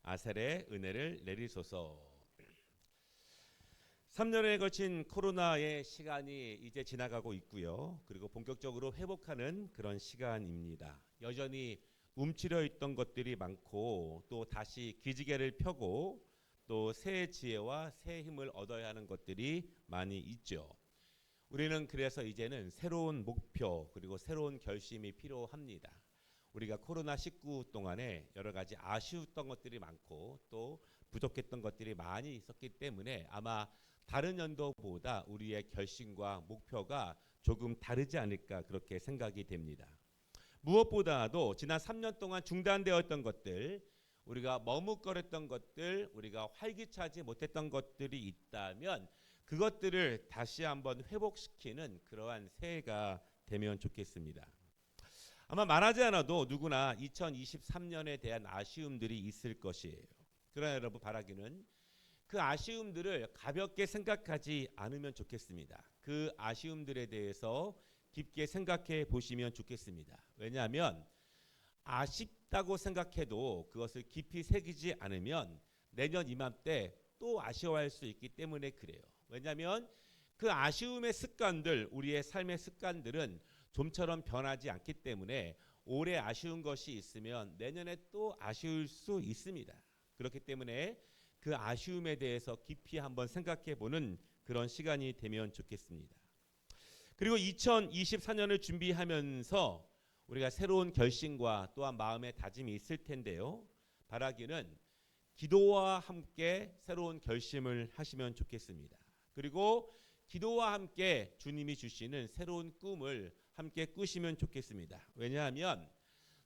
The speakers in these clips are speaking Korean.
아셀의 은혜를 내리소서. 3년에 걸친 코로나의 시간이 이제 지나가고 있고요. 그리고 본격적으로 회복하는 그런 시간입니다. 여전히 움츠려 있던 것들이 많고 또 다시 기지개를 펴고 또 새 지혜와 새 힘을 얻어야 하는 것들이 많이 있죠. 우리는 그래서 이제는 새로운 목표 그리고 새로운 결심이 필요합니다. 우리가 코로나19 동안에 여러 가지 아쉬웠던 것들이 많고 또 부족했던 것들이 많이 있었기 때문에 아마 다른 연도보다 우리의 결심과 목표가 조금 다르지 않을까 그렇게 생각이 됩니다. 무엇보다도 지난 3년 동안 중단되었던 것들, 우리가 머뭇거렸던 것들, 우리가 활기차지 못했던 것들이 있다면 그것들을 다시 한번 회복시키는 그러한 새해가 되면 좋겠습니다. 아마 말하지 않아도 누구나 2023년에 대한 아쉬움들이 있을 것이에요. 그러나 여러분 바라기는 그 아쉬움들을 가볍게 생각하지 않으면 좋겠습니다. 그 아쉬움들에 대해서 깊게 생각해 보시면 좋겠습니다. 왜냐하면 아쉽다고 생각해도 그것을 깊이 새기지 않으면 내년 이맘때 또 아쉬워할 수 있기 때문에 그래요. 왜냐하면 그 아쉬움의 습관들, 우리의 삶의 습관들은 좀처럼 변하지 않기 때문에 올해 아쉬운 것이 있으면 내년에 또 아쉬울 수 있습니다. 그렇기 때문에 그 아쉬움에 대해서 깊이 한번 생각해 보는 그런 시간이 되면 좋겠습니다. 그리고 2024년을 준비하면서 우리가 새로운 결심과 또한 마음의 다짐이 있을 텐데요. 바라기는 기도와 함께 새로운 결심을 하시면 좋겠습니다. 그리고 기도와 함께 주님이 주시는 새로운 꿈을 함께 꾸시면 좋겠습니다. 왜냐하면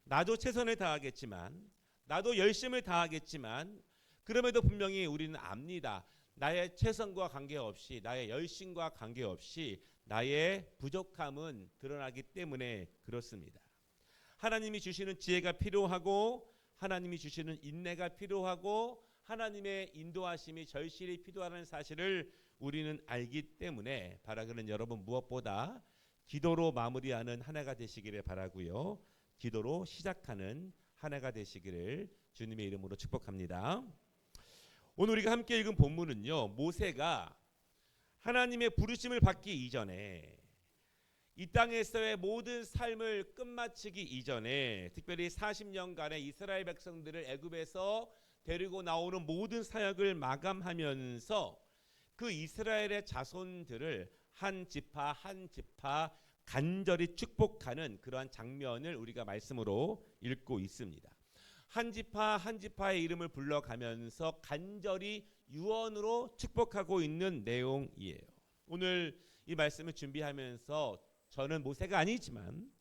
나도 최선을 다하겠지만 나도 열심을 다하겠지만 그럼에도 분명히 우리는 압니다. 나의 최선과 관계없이 나의 열심과 관계없이 나의 부족함은 드러나기 때문에 그렇습니다. 하나님이 주시는 지혜가 필요하고 하나님이 주시는 인내가 필요하고 하나님의 인도하심이 절실히 필요하다는 사실을 우리는 알기 때문에 바라기는 여러분 무엇보다 기도로 마무리하는 한 해가 되시기를 바라고요. 기도로 시작하는 한 해가 되시기를 주님의 이름으로 축복합니다. 오늘 우리가 함께 읽은 본문은요. 모세가 하나님의 부르심을 받기 이전에 이 땅에서의 모든 삶을 끝마치기 이전에 특별히 40년간의 이스라엘 백성들을 애굽에서 데리고 나오는 모든 사역을 마감하면서 그 이스라엘의 자손들을 한 지파 한 지파 간절히 축복하는 그러한 장면을 우리가 말씀으로 읽고 있습니다. 한 지파 한 지파의 이름을 불러가면서 간절히 유언으로 축복하고 있는 내용이에요. 오늘 이 말씀을 준비하면서 저는 모세가 아니지만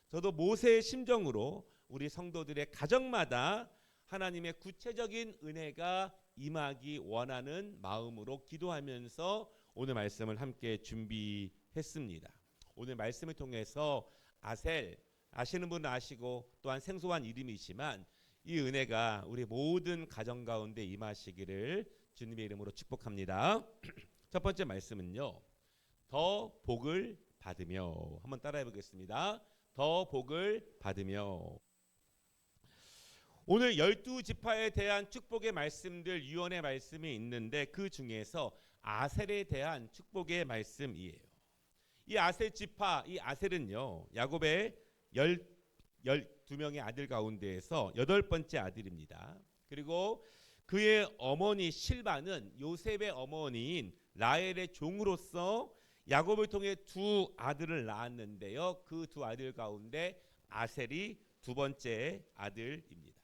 저도 모세의 심정으로 우리 성도들의 가정마다 하나님의 구체적인 은혜가 임하기 원하는 마음으로 기도하면서 오늘 말씀을 함께 준비했습니다. 오늘 말씀을 통해서 아셀 아시는 분은 아시고 또한 생소한 이름이지만 이 은혜가 우리 모든 가정 가운데 임하시기를 주님의 이름으로 축복합니다. 첫 번째 말씀은요. 더 복을 받으며 한번 따라해 보겠습니다. 더 복을 받으며. 오늘 12지파에 대한 축복의 말씀들 유언의 말씀이 있는데 그 중에서 아셀에 대한 축복의 말씀이에요. 이 아셀 지파, 이 아셀은요. 야곱의 12명의 아들 가운데에서 8번째 아들입니다. 그리고 그의 어머니 실바는 요셉의 어머니인 라헬의 종으로서 야곱을 통해 두 아들을 낳았는데요. 그 두 아들 가운데 아셀이 두 번째 아들입니다.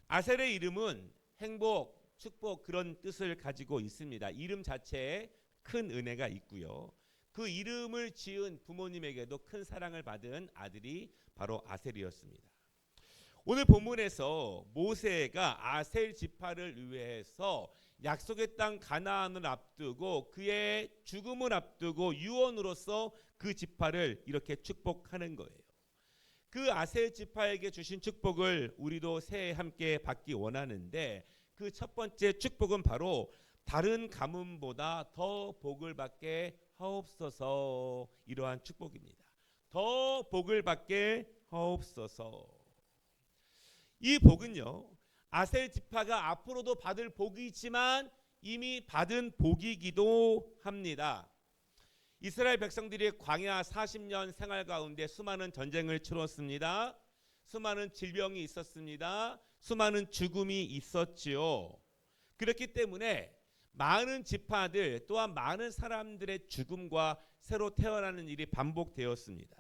아셀의 이름은 행복, 축복 그런 뜻을 가지고 있습니다. 이름 자체에 큰 은혜가 있고요. 그 이름을 지은 부모님에게도 큰 사랑을 받은 아들이 바로 아셀이었습니다. 오늘 본문에서 모세가 아셀 지파를 위해서 약속의 땅 가나안을 앞두고 그의 죽음을 앞두고 유언으로서 그 지파를 이렇게 축복하는 거예요. 그 아셀 지파에게 주신 축복을 우리도 새해 함께 받기 원하는데 그 첫 번째 축복은 바로 다른 가문보다 더 복을 받게 하옵소서. 이러한 축복입니다. 더 복을 받게 하옵소서. 이 복은요 아셀 지파가 앞으로도 받을 복이지만 이미 받은 복이기도 합니다. 이스라엘 백성들이 광야 40년 생활 가운데 수많은 전쟁을 치렀습니다. 수많은 질병이 있었습니다. 수많은 죽음이 있었지요. 그렇기 때문에 많은 지파들 또한 많은 사람들의 죽음과 새로 태어나는 일이 반복되었습니다.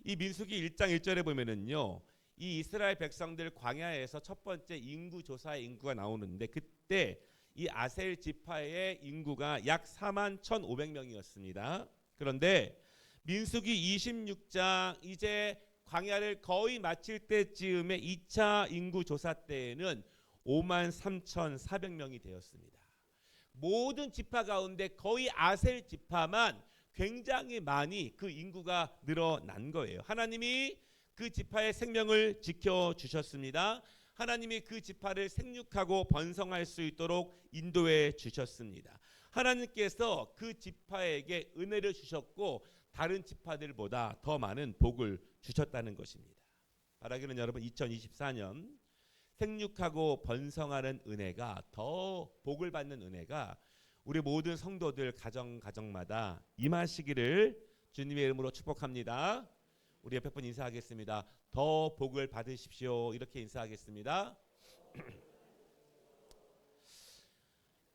이 민수기 1장 1절에 보면은요, 이 이스라엘 백성들 광야에서 첫 번째 인구 조사의 인구가 나오는데 그때 이 아셀 지파의 인구가 약 41,500명이었습니다. 그런데 민수기 26장 이제 광야를 거의 마칠 때쯤에 2차 인구 조사 때에는 53,400명이 되었습니다. 모든 지파 가운데 거의 아셀 지파만 굉장히 많이 그 인구가 늘어난 거예요. 하나님이 그 지파의 생명을 지켜주셨습니다. 하나님이 그 지파를 생육하고 번성할 수 있도록 인도해 주셨습니다. 하나님께서 그 지파에게 은혜를 주셨고 다른 지파들보다 더 많은 복을 주셨다는 것입니다. 바라기는 여러분 2024년 생육하고 번성하는 은혜가 더 복을 받는 은혜가 우리 모든 성도들 가정마다 임하시기를 주님의 이름으로 축복합니다. 우리 옆에 분 인사하겠습니다. 더 복을 받으십시오. 이렇게 인사하겠습니다.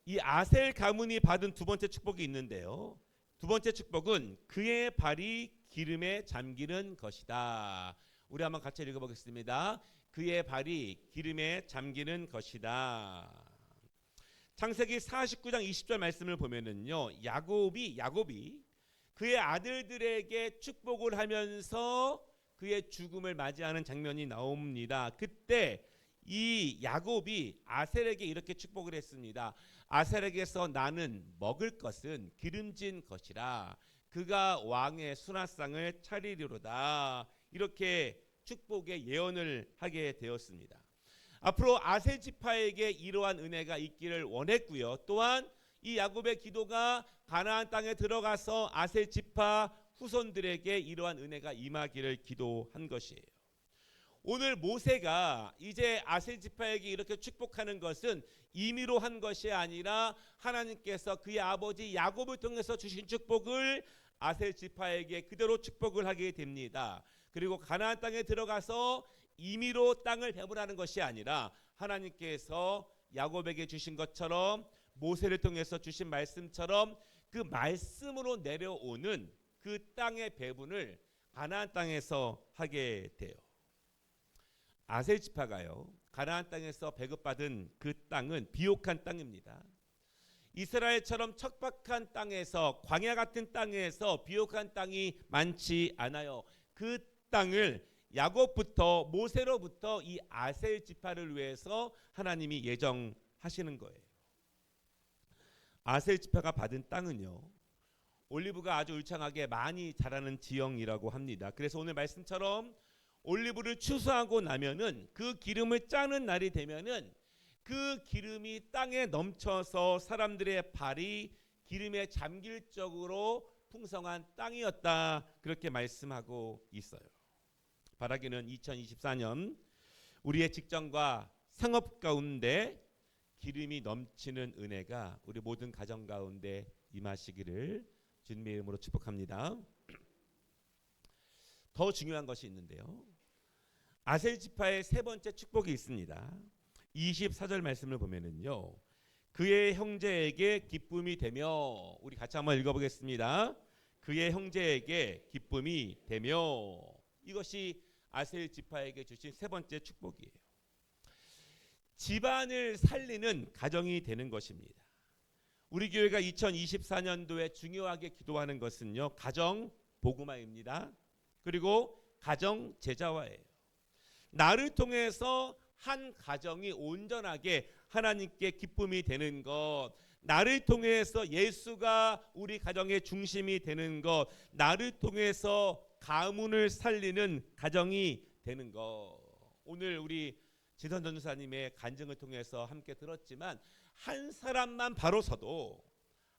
이 아셀 가문이 받은 두 번째 축복이 있는데요. 두 번째 축복은 그의 발이 기름에 잠기는 것이다. 우리 한번 같이 읽어보겠습니다. 그의 발이 기름에 잠기는 것이다. 창세기 49장 20절 말씀을 보면은요, 야곱이 그의 아들들에게 축복을 하면서 그의 죽음을 맞이하는 장면이 나옵니다. 그때 이 야곱이 아셀에게 이렇게 축복을 했습니다. 아셀에게서 나는 먹을 것은 기름진 것이라 그가 왕의 순화상을 차리리로다. 이렇게 축복의 예언을 하게 되었습니다. 앞으로 아셀 지파에게 이러한 은혜가 있기를 원했고요. 또한 이 야곱의 기도가 가나안 땅에 들어가서 아셀 지파 후손들에게 이러한 은혜가 임하기를 기도한 것이에요. 오늘 모세가 이제 아셀 지파에게 이렇게 축복하는 것은 임의로 한 것이 아니라 하나님께서 그의 아버지 야곱을 통해서 주신 축복을 아셀 지파에게 그대로 축복을 하게 됩니다. 그리고 가나안 땅에 들어가서 임의로 땅을 배분하는 것이 아니라 하나님께서 야곱에게 주신 것처럼 모세를 통해서 주신 말씀처럼 그 말씀으로 내려오는 그 땅의 배분을 가나안 땅에서 하게 돼요. 아셀 지파가요, 가나안 땅에서 배급받은 그 땅은 비옥한 땅입니다. 이스라엘처럼 척박한 땅에서, 광야 같은 땅에서 비옥한 땅이 많지 않아요. 그 땅을 야곱부터 모세로부터 이 아셀 지파를 위해서 하나님이 예정하시는 거예요. 아셀 지파가 받은 땅은요, 올리브가 아주 울창하게 많이 자라는 지형이라고 합니다. 그래서 오늘 말씀처럼 올리브를 추수하고 나면은 그 기름을 짜는 날이 되면은 그 기름이 땅에 넘쳐서 사람들의 발이 기름에 잠길 정도로 풍성한 땅이었다. 그렇게 말씀하고 있어요. 바라기는 2024년 우리의 직장과 상업 가운데 기름이 넘치는 은혜가 우리 모든 가정 가운데 임하시기를 주님의 이름으로 축복합니다. 더 중요한 것이 있는데요. 아셀 지파의 세 번째 축복이 있습니다. 24절 말씀을 보면은요, 그의 형제에게 기쁨이 되며, 우리 같이 한번 읽어보겠습니다. 그의 형제에게 기쁨이 되며, 이것이 아셀 지파에게 주신 세 번째 축복이에요. 집안을 살리는 가정이 되는 것입니다. 우리 교회가 2024년도에 중요하게 기도하는 것은요, 가정 복음화입니다. 그리고 가정 제자화예요. 나를 통해서 한 가정이 온전하게 하나님께 기쁨이 되는 것, 나를 통해서 예수가 우리 가정의 중심이 되는 것, 나를 통해서 가문을 살리는 가정이 되는 것. 오늘 우리 지선 전도사님의 간증을 통해서 함께 들었지만 한 사람만 바로 서도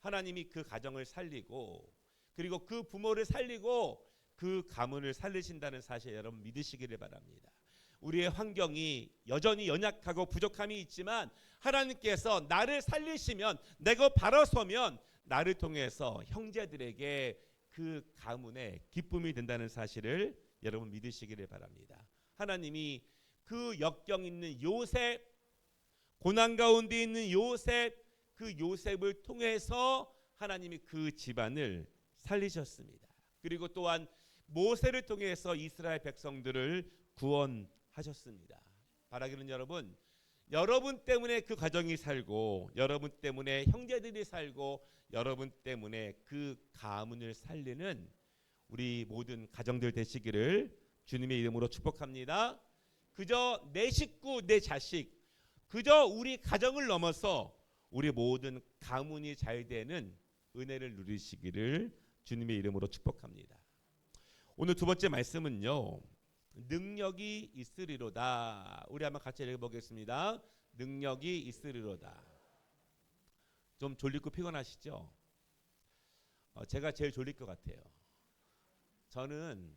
하나님이 그 가정을 살리고 그리고 그 부모를 살리고 그 가문을 살리신다는 사실 여러분 믿으시기를 바랍니다. 우리의 환경이 여전히 연약하고 부족함이 있지만 하나님께서 나를 살리시면, 내가 바로 서면 나를 통해서 형제들에게 그 가문의 기쁨이 된다는 사실을 여러분 믿으시기를 바랍니다. 하나님이 그 역경 있는 요셉, 고난 가운데 있는 요셉, 그 요셉을 통해서 하나님이 그 집안을 살리셨습니다. 그리고 또한 모세를 통해서 이스라엘 백성들을 구원하셨습니다. 바라기는 여러분 때문에 그 가정이 살고, 여러분 때문에 형제들이 살고, 여러분 때문에 그 가문을 살리는 우리 모든 가정들 되시기를 주님의 이름으로 축복합니다. 그저 내 식구, 내 자식, 그저 우리 가정을 넘어서 우리 모든 가문이 잘 되는 은혜를 누리시기를 주님의 이름으로 축복합니다. 오늘 두 번째 말씀은요, 능력이 있으리로다. 우리 한번 같이 읽어보겠습니다. 능력이 있으리로다. 좀 졸리고 피곤하시죠? 제가 제일 졸릴 것 같아요. 저는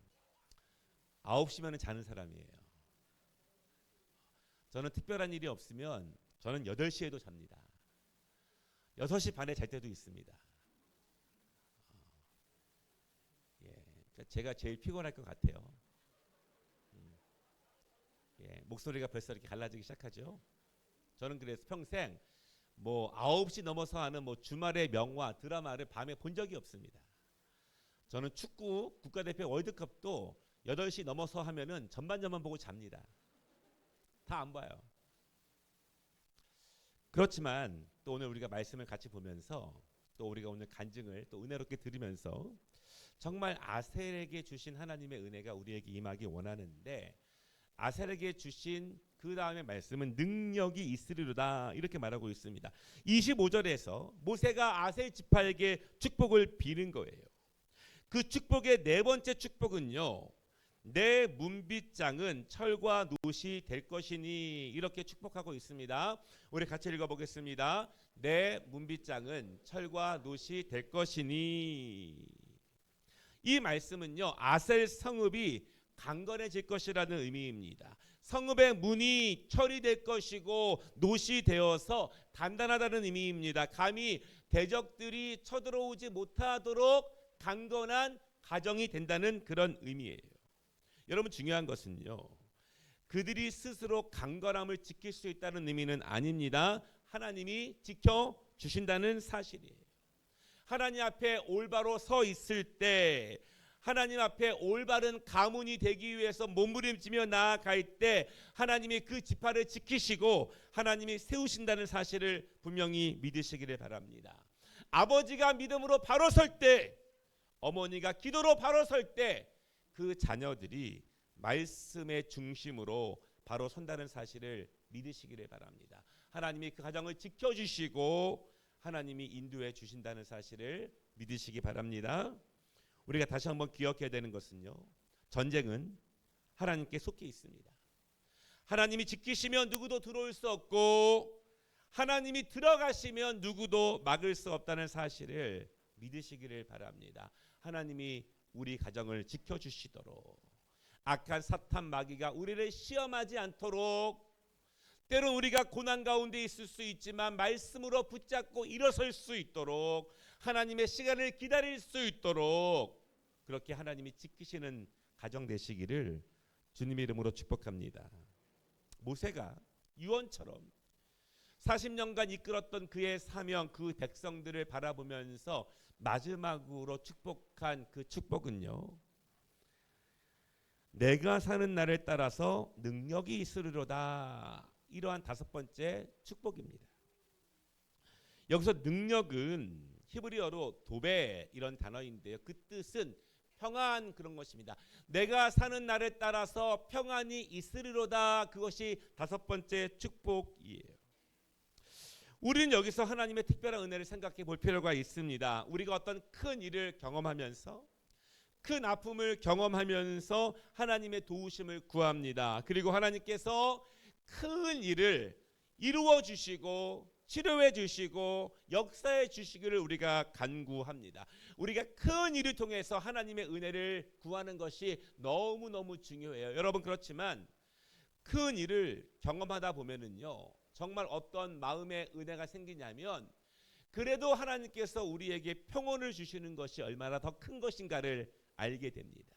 9시면 자는 사람이에요. 저는 특별한 일이 없으면 저는 8시에도 잡니다. 6시 반에 잘 때도 있습니다. 제가 제일 피곤할 것 같아요. 목소리가 벌써 이렇게 갈라지기 시작하죠. 저는 그래서 평생 9시 넘어서 하는 주말의 명화 드라마를 밤에 본 적이 없습니다. 저는 축구 국가대표 월드컵도 8시 넘어서 하면은 전반전만 보고 잡니다. 다 안 봐요. 그렇지만 또 오늘 우리가 말씀을 같이 보면서 또 우리가 오늘 간증을 또 은혜롭게 들으면서 정말 아셀에게 주신 하나님의 은혜가 우리에게 임하기 원하는데, 아셀에게 주신 그 다음에 말씀은 능력이 있으리로다 이렇게 말하고 있습니다. 25절에서 모세가 아셀 지파에게 축복을 비는 거예요. 그 축복의 네 번째 축복은요, 내 문빗장은 철과 놋이 될 것이니, 이렇게 축복하고 있습니다. 우리 같이 읽어보겠습니다. 내 문빗장은 철과 놋이 될 것이니. 이 말씀은요, 아셀 성읍이 강건해질 것이라는 의미입니다. 성읍의 문이 철이 될 것이고 놋이 되어서 단단하다는 의미입니다. 감히 대적들이 쳐들어오지 못하도록 강건한 가정이 된다는 그런 의미예요. 여러분, 중요한 것은요, 그들이 스스로 강건함을 지킬 수 있다는 의미는 아닙니다. 하나님이 지켜주신다는 사실이에요. 하나님 앞에 올바로 서 있을 때, 하나님 앞에 올바른 가문이 되기 위해서 몸부림치며 나아갈 때 하나님이 그 지파를 지키시고 하나님이 세우신다는 사실을 분명히 믿으시기를 바랍니다. 아버지가 믿음으로 바로 설 때, 어머니가 기도로 바로 설 때 그 자녀들이 말씀의 중심으로 바로 선다는 사실을 믿으시기를 바랍니다. 하나님이 그 가정을 지켜주시고 하나님이 인도해 주신다는 사실을 믿으시기 바랍니다. 우리가 다시 한번 기억해야 되는 것은요, 전쟁은 하나님께 속해 있습니다. 하나님이 지키시면 누구도 들어올 수 없고 하나님이 들어가시면 누구도 막을 수 없다는 사실을 믿으시기를 바랍니다. 하나님이 우리 가정을 지켜주시도록, 악한 사탄 마귀가 우리를 시험하지 않도록, 때론 우리가 고난 가운데 있을 수 있지만 말씀으로 붙잡고 일어설 수 있도록, 하나님의 시간을 기다릴 수 있도록 그렇게 하나님이 지키시는 가정 되시기를 주님의 이름으로 축복합니다. 모세가 유언처럼 40년간 이끌었던 그의 사명, 그 백성들을 바라보면서 마지막으로 축복한 그 축복은요, 내가 사는 날을 따라서 능력이 있으리로다. 이러한 다섯 번째 축복입니다. 여기서 능력은 히브리어로 도베 이런 단어인데요, 그 뜻은 평안, 그런 것입니다. 내가 사는 날에 따라서 평안이 있으리로다. 그것이 다섯 번째 축복이에요. 우리는 여기서 하나님의 특별한 은혜를 생각해 볼 필요가 있습니다. 우리가 어떤 큰 일을 경험하면서, 큰 아픔을 경험하면서 하나님의 도우심을 구합니다. 그리고 하나님께서 큰 일을 이루어 주시고 치료해 주시고 역사해 주시기를 우리가 간구합니다. 우리가 큰 일을 통해서 하나님의 은혜를 구하는 것이 너무너무 중요해요. 여러분, 그렇지만 큰 일을 경험하다 보면은요, 정말 어떤 마음의 은혜가 생기냐면, 그래도 하나님께서 우리에게 평온을 주시는 것이 얼마나 더 큰 것인가를 알게 됩니다.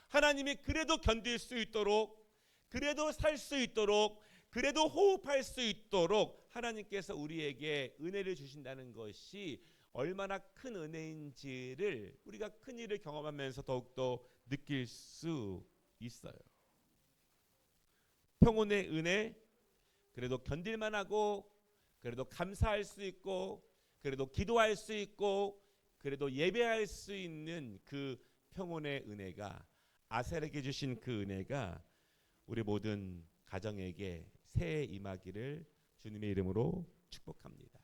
하나님이 그래도 견딜 수 있도록, 그래도 살 수 있도록, 그래도 호흡할 수 있도록 하나님께서 우리에게 은혜를 주신다는 것이 얼마나 큰 은혜인지를 우리가 큰 일을 경험하면서 더욱더 느낄 수 있어요. 평온의 은혜, 그래도 견딜만 하고, 그래도 감사할 수 있고, 그래도 기도할 수 있고, 그래도 예배할 수 있는 그 평온의 은혜가, 아셀에게 주신 그 은혜가 우리 모든 가정에게 새해 임하기를 주님의 이름으로 축복합니다.